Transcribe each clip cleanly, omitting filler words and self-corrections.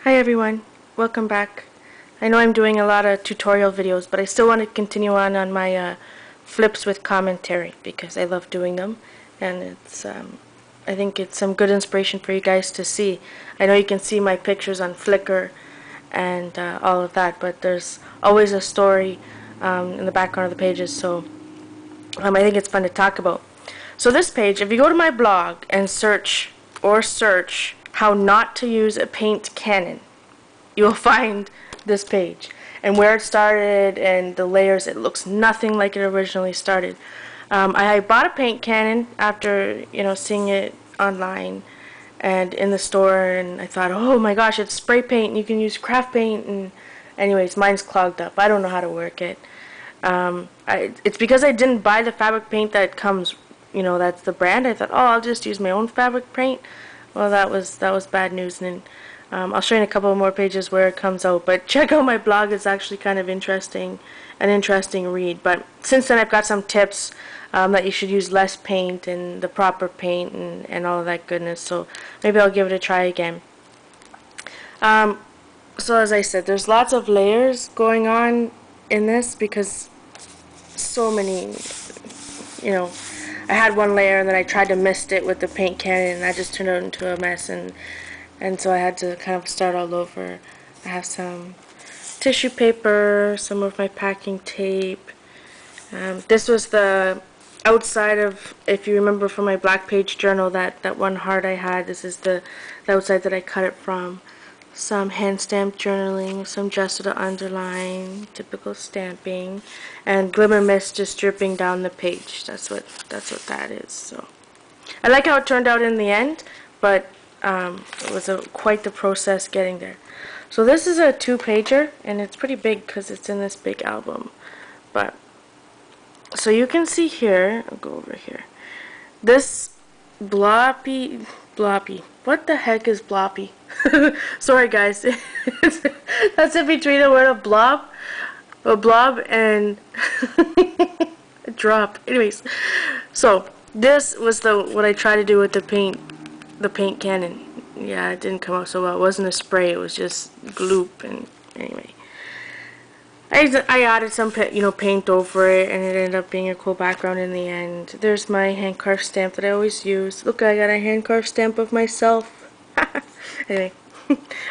Hi everyone, welcome back. I know I'm doing a lot of tutorial videos, but I still want to continue on my flips with commentary because I love doing them, and it's I think it's some good inspiration for you guys to see. I know you can see my pictures on Flickr and all of that, but there's always a story in the background of the pages, so I think it's fun to talk about. So this page, if you go to my blog and search how not to use a paint cannon, you'll find this page and where it started and the layers. It looks nothing like it originally started. I bought a paint cannon after seeing it online and in the store, and I thought, oh my gosh, it's spray paint and you can use craft paint, and anyways, mine's clogged up. I don't know how to work it. It's because I didn't buy the fabric paint that comes, that's the brand. I thought, oh, I'll just use my own fabric paint. Well, that was bad news, and I'll show you in a couple more pages where it comes out. But check out my blog; it's actually kind of an interesting read. But since then, I've got some tips that you should use less paint and the proper paint and all of that goodness. So maybe I'll give it a try again. So as I said, there's lots of layers going on in this because so many, I had one layer and then I tried to mist it with the paint cannon and that just turned out into a mess, and so I had to kind of start all over. I have some tissue paper, some of my packing tape. This was the outside of, if you remember from my black page journal, that one heart I had. This is the outside that I cut it from. Some hand stamped journaling, some gesso to underline, typical stamping, and glimmer mist just dripping down the page. That's what that is. So I like how it turned out in the end, but it was quite the process getting there. So this is a 2-pager, and it's pretty big because it's in this big album. But so you can see here, I'll go over here, this bloppy, what the heck is bloppy? Sorry guys, that's in between the word of blob and a drop. Anyways, so this was what I tried to do with the paint cannon. Yeah, it didn't come out so well. It wasn't a spray, it was just gloop. And anyway, I added some paint over it, and it ended up being a cool background in the end. There's my hand carved stamp that I always use. Look, I got a hand carved stamp of myself. Anyway,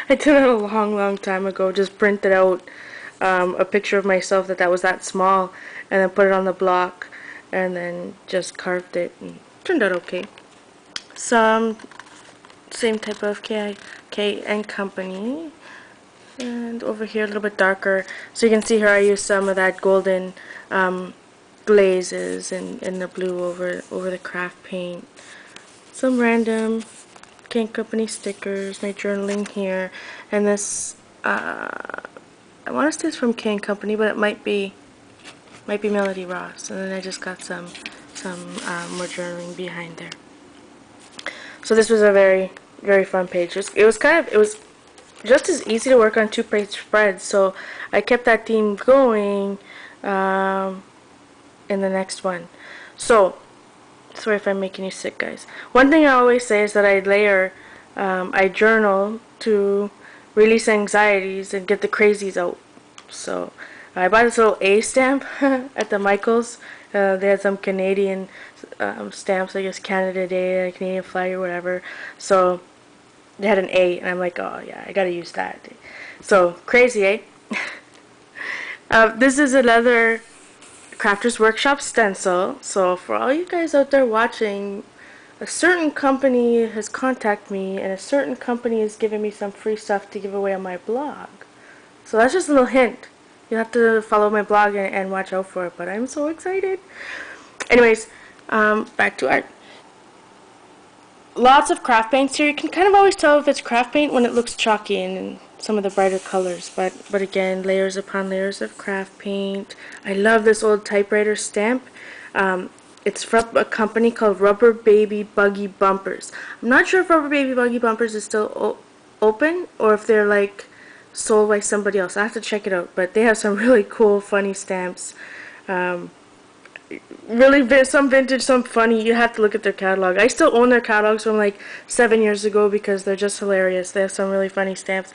I did it a long time ago. Just printed out a picture of myself that was that small, and then put it on the block, and then just carved it, and it turned out okay. Some same type of K and Company. And over here a little bit darker, so you can see here I use some of that golden glazes and the blue over the craft paint. Some random K and Company stickers, my journaling here, and this I want to say it's from K and Company, but it might be Melody Ross. And then I just got some more journaling behind there. So this was a very fun page. It was just as easy to work on 2-page spreads, so I kept that theme going in the next one. So, sorry if I'm making you sick, guys. One thing I always say is that I journal to release anxieties and get the crazies out. So, I bought this little A stamp at the Michaels. They had some Canadian stamps, I guess Canada Day, Canadian flag or whatever. So they had an A, and I'm like, oh yeah, I gotta use that. So crazy, eh? This is another Crafters Workshop stencil. So for all you guys out there watching, a certain company has contacted me, and a certain company is giving me some free stuff to give away on my blog. So that's just a little hint. You have to follow my blog and watch out for it, but I'm so excited. Anyways, back to art. Lots of craft paints here. You can kind of always tell if it's craft paint when it looks chalky and some of the brighter colors, but again, layers upon layers of craft paint. I love this old typewriter stamp. It's from a company called Rubber Baby Buggy Bumpers. I'm not sure if Rubber Baby Buggy Bumpers is still open or if they're like sold by somebody else. I have to check it out, but they have some really cool funny stamps. Really, some vintage, some funny. You have to look at their catalog. I still own their catalogs from like 7 years ago because they're just hilarious. They have some really funny stamps.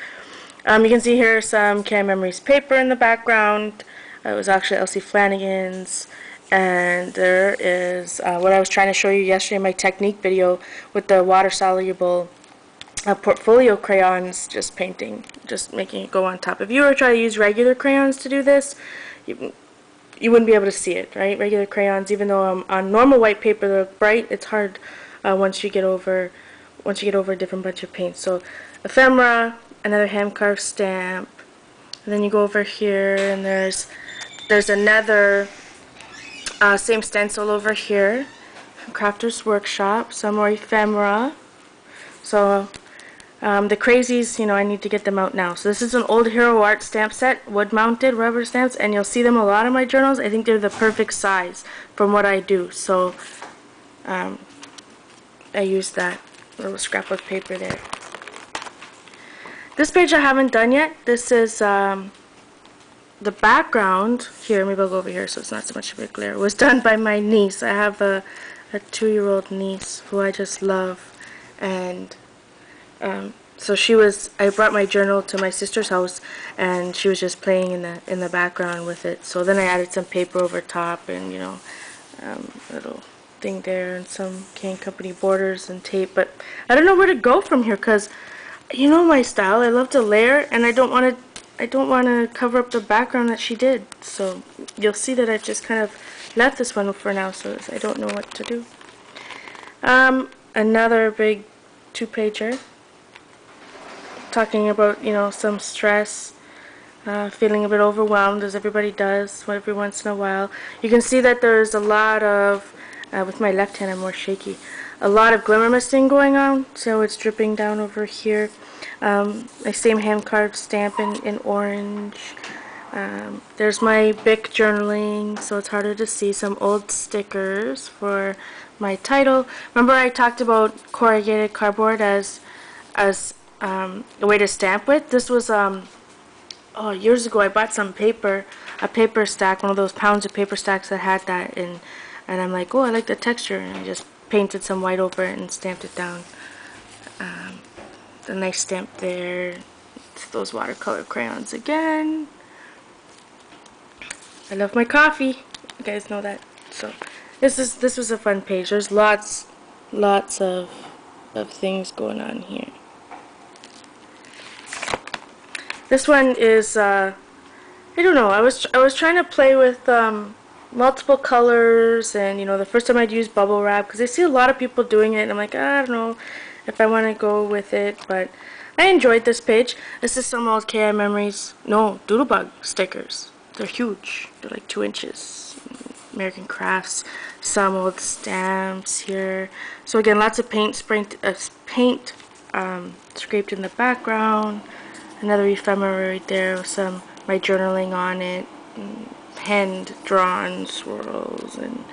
You can see here some Can Memories paper in the background. It was actually Elsie Flanagan's. And there is what I was trying to show you yesterday in my technique video with the water-soluble portfolio crayons, just painting, just making it go on top. If you were to try to use regular crayons to do this, you wouldn't be able to see it, right? Regular crayons, even though on normal white paper they're bright, it's hard once you get over a different bunch of paints. So ephemera, another hand carved stamp, and then you go over here and there's another same stencil over here, Crafter's Workshop, some more ephemera. So the crazies, you know, I need to get them out now. So this is an old Hero Art stamp set, wood-mounted rubber stamps, and you'll see them a lot in my journals. I think they're the perfect size from what I do. So I use that little scrap of paper there. This page I haven't done yet. This is the background. Here, maybe I'll go over here so it's not so much of a glare. It was done by my niece. I have a 2-year-old niece who I just love, and so I brought my journal to my sister's house, and she was just playing in the background with it. So then I added some paper over top, and you know, little thing there, and some Cane Company borders and tape. But I don't know where to go from here, because you know my style. I love to layer, and I don't want to cover up the background that she did. So you'll see that I've just kind of left this one for now, so I don't know what to do. Another big 2-pager talking about, you know, some stress, feeling a bit overwhelmed, as everybody does every once in a while. You can see that there's a lot of, with my left hand I'm more shaky, a lot of glimmer misting going on, so it's dripping down over here. My same hand carved stamp in orange. There's my Bic journaling, so it's harder to see. Some old stickers for my title. Remember I talked about corrugated cardboard as a way to stamp with? This was years ago I bought some paper, a paper stack, one of those pounds of paper stacks that had that, and I'm like, oh, I like the texture, and I just painted some white over it and stamped it down. The nice stamp there. It's those watercolor crayons again. I love my coffee. You guys know that. So this was a fun page. There's lots of things going on here. This one is I don't know. I was trying to play with multiple colors, and you know, the first time I'd use bubble wrap, because I see a lot of people doing it, and I'm like, I don't know if I want to go with it, but I enjoyed this page. This is some old KI Memories, no, Doodlebug stickers. They're huge. They're like 2 inches. American Crafts. Some old stamps here. So again, lots of paint scraped in the background. Another ephemera right there with some my journaling on it. Hand drawn swirls, and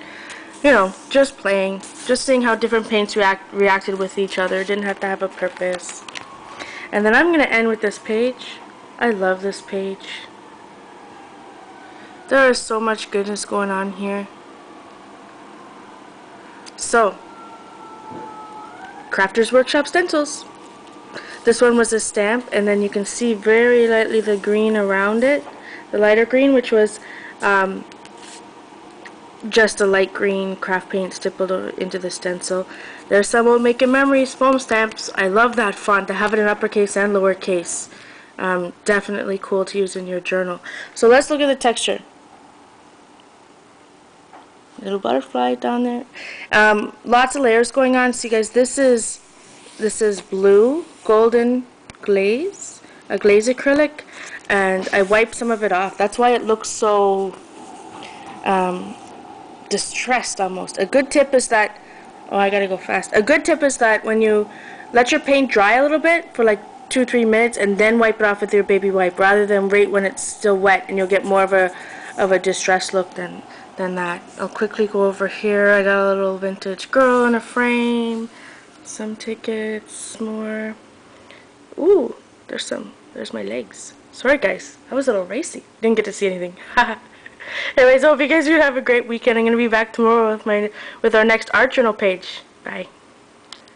you know, just playing, just seeing how different paints reacted with each other. Didn't have to have a purpose. And then I'm going to end with this page. I love this page. There is so much goodness going on here. So, Crafter's Workshop stencils. This one was a stamp, and then you can see very lightly the green around it, the lighter green, which was just a light green craft paint stippled into the stencil. There's some old Making Memories foam stamps. I love that font, to have it in uppercase and lowercase. Definitely cool to use in your journal. So let's look at the texture. Little butterfly down there. Lots of layers going on. See guys, this is blue golden glaze, a glaze acrylic, and I wiped some of it off. That's why it looks so distressed almost. A good tip is that, oh, I gotta go fast. A good tip is that when you let your paint dry a little bit for like 2-3 minutes and then wipe it off with your baby wipe, rather than right when it's still wet, and you'll get more of a distressed look than that. I'll quickly go over here. I got a little vintage girl in a frame, some tickets, more. Ooh, there's my legs. Sorry guys, that was a little racy. Didn't get to see anything. Anyways, I hope you guys do have a great weekend. I'm gonna be back tomorrow with our next art journal page. Bye.